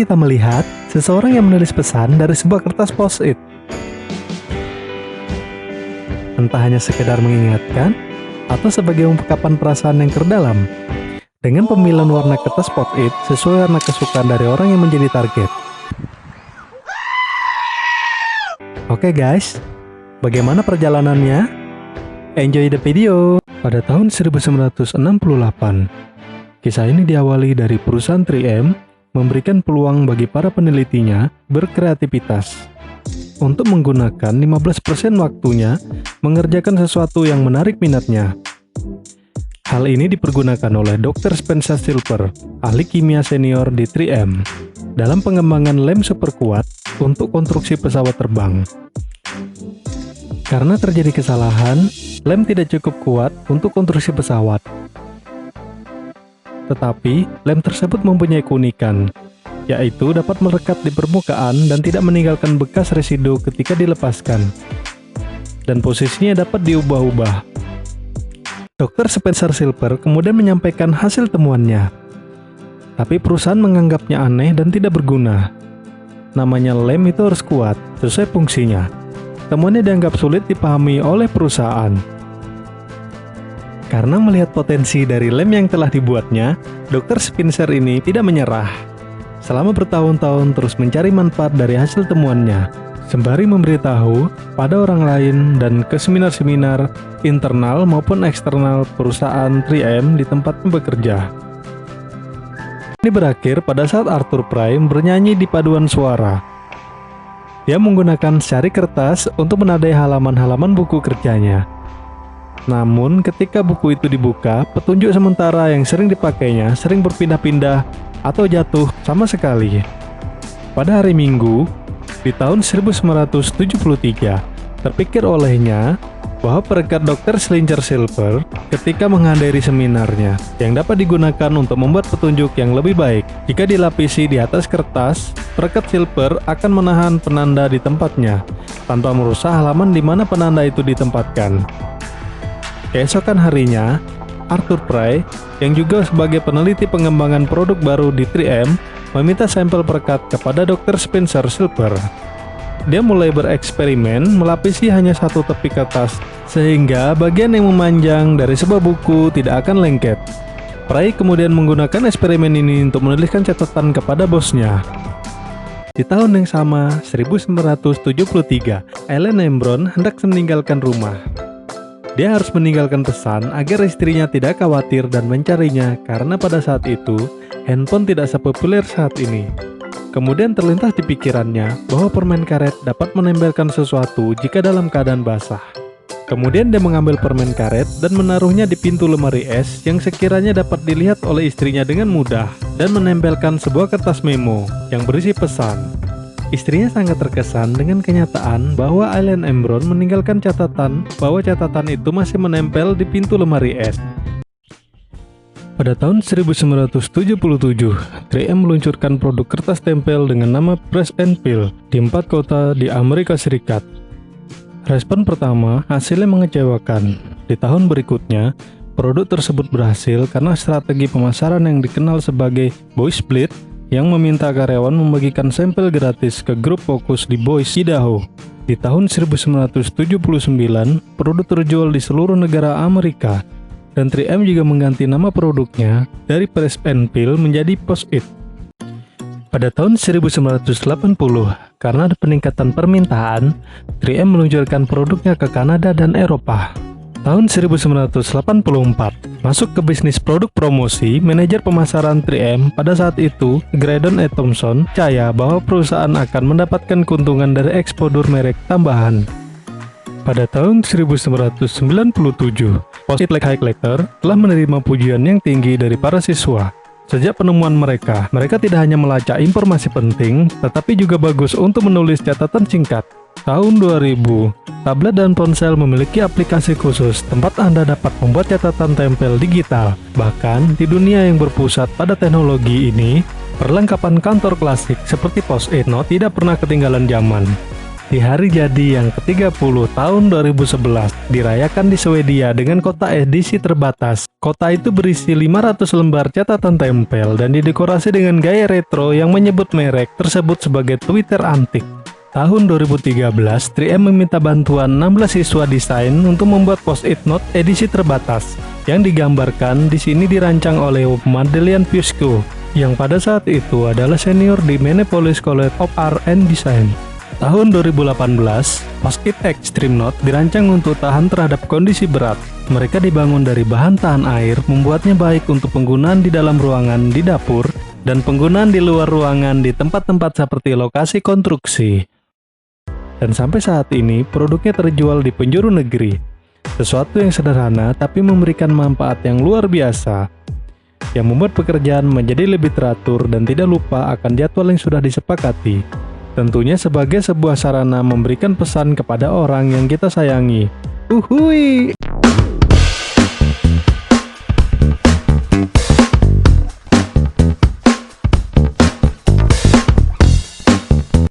kita melihat seseorang yang menulis pesan dari sebuah kertas post-it. Entah hanya sekedar mengingatkan, atau sebagai ungkapan perasaan yang terdalam. Dengan pemilihan warna kertas post-it sesuai warna kesukaan dari orang yang menjadi target. Oke guys, bagaimana perjalanannya? Enjoy the video! Pada tahun 1968, kisah ini diawali dari perusahaan 3M memberikan peluang bagi para penelitinya berkreativitas untuk menggunakan 15% waktunya mengerjakan sesuatu yang menarik minatnya. Hal ini dipergunakan oleh Dr. Spencer Silver, ahli kimia senior di 3M, dalam pengembangan lem super kuat untuk konstruksi pesawat terbang. Karena terjadi kesalahan, lem tidak cukup kuat untuk konstruksi pesawat. Tetapi, lem tersebut mempunyai keunikan, yaitu dapat melekat di permukaan dan tidak meninggalkan bekas residu ketika dilepaskan. Dan posisinya dapat diubah-ubah. Dr. Spencer Silver kemudian menyampaikan hasil temuannya. Tapi perusahaan menganggapnya aneh dan tidak berguna. Namanya lem itu harus kuat, sesuai fungsinya. Temuannya dianggap sulit dipahami oleh perusahaan. Karena melihat potensi dari lem yang telah dibuatnya, Dr. Spencer ini tidak menyerah. Selama bertahun-tahun terus mencari manfaat dari hasil temuannya, sembari memberitahu pada orang lain dan ke seminar-seminar internal maupun eksternal perusahaan 3M di tempatnya bekerja. Ini berakhir pada saat Arthur Prime bernyanyi di paduan suara. Dia menggunakan secari kertas untuk menandai halaman-halaman buku kerjanya. Namun ketika buku itu dibuka, petunjuk sementara yang sering dipakainya sering berpindah-pindah atau jatuh sama sekali. Pada hari Minggu, di tahun 1973, terpikir olehnya bahwa perekat Dr. Spencer Silver ketika menghadiri seminarnya yang dapat digunakan untuk membuat petunjuk yang lebih baik. Jika dilapisi di atas kertas, perekat Silver akan menahan penanda di tempatnya tanpa merusak halaman di mana penanda itu ditempatkan. Keesokan harinya, Arthur Pry, yang juga sebagai peneliti pengembangan produk baru di 3M, meminta sampel perekat kepada Dr. Spencer Silver. Dia mulai bereksperimen melapisi hanya satu tepi kertas, sehingga bagian yang memanjang dari sebuah buku tidak akan lengket. Pry kemudian menggunakan eksperimen ini untuk menuliskan catatan kepada bosnya. Di tahun yang sama, 1973, Ellen Embron hendak meninggalkan rumah. Dia harus meninggalkan pesan agar istrinya tidak khawatir dan mencarinya karena pada saat itu, handphone tidak sepopuler saat ini. Kemudian terlintas di pikirannya bahwa permen karet dapat menempelkan sesuatu jika dalam keadaan basah. Kemudian dia mengambil permen karet dan menaruhnya di pintu lemari es yang sekiranya dapat dilihat oleh istrinya dengan mudah dan menempelkan sebuah kertas memo yang berisi pesan. Istrinya sangat terkesan dengan kenyataan bahwa Ellen Embron meninggalkan catatan bahwa catatan itu masih menempel di pintu lemari es. Pada tahun 1977, 3M meluncurkan produk kertas tempel dengan nama Press and Peel di 4 kota di Amerika Serikat. Respon pertama hasilnya mengecewakan. Di tahun berikutnya, produk tersebut berhasil karena strategi pemasaran yang dikenal sebagai Boys Split yang meminta karyawan membagikan sampel gratis ke grup fokus di Boise, Idaho. Di tahun 1979, produk terjual di seluruh negara Amerika, dan 3M juga mengganti nama produknya dari Press and Peel menjadi Post-it. Pada tahun 1980, karena ada peningkatan permintaan, 3M meluncurkan produknya ke Kanada dan Eropa. Tahun 1984, masuk ke bisnis produk promosi, manajer pemasaran 3M pada saat itu, Graydon E. Thompson, percaya bahwa perusahaan akan mendapatkan keuntungan dari eksposur merek tambahan. Pada tahun 1997, Post-it Highlighter telah menerima pujian yang tinggi dari para siswa. Sejak penemuan mereka tidak hanya melacak informasi penting, tetapi juga bagus untuk menulis catatan singkat. Tahun 2000, tablet dan ponsel memiliki aplikasi khusus tempat Anda dapat membuat catatan tempel digital. Bahkan, di dunia yang berpusat pada teknologi ini, perlengkapan kantor klasik seperti Post-it Note tidak pernah ketinggalan zaman. Di hari jadi yang ke-30 tahun 2011, dirayakan di Swedia dengan kota edisi terbatas. Kota itu berisi 500 lembar catatan tempel dan didekorasi dengan gaya retro yang menyebut merek tersebut sebagai Twitter antik. Tahun 2013, 3M meminta bantuan 16 siswa desain untuk membuat post-it note edisi terbatas. Yang digambarkan di sini dirancang oleh Madeleine Fusco, yang pada saat itu adalah senior di Minneapolis College of Art and Design. Tahun 2018, post-it Extreme Note dirancang untuk tahan terhadap kondisi berat. Mereka dibangun dari bahan tahan air, membuatnya baik untuk penggunaan di dalam ruangan di dapur, dan penggunaan di luar ruangan di tempat-tempat seperti lokasi konstruksi. Dan sampai saat ini, produknya terjual di penjuru negeri. Sesuatu yang sederhana tapi memberikan manfaat yang luar biasa, yang membuat pekerjaan menjadi lebih teratur dan tidak lupa akan jadwal yang sudah disepakati. Tentunya sebagai sebuah sarana memberikan pesan kepada orang yang kita sayangi. Uhui!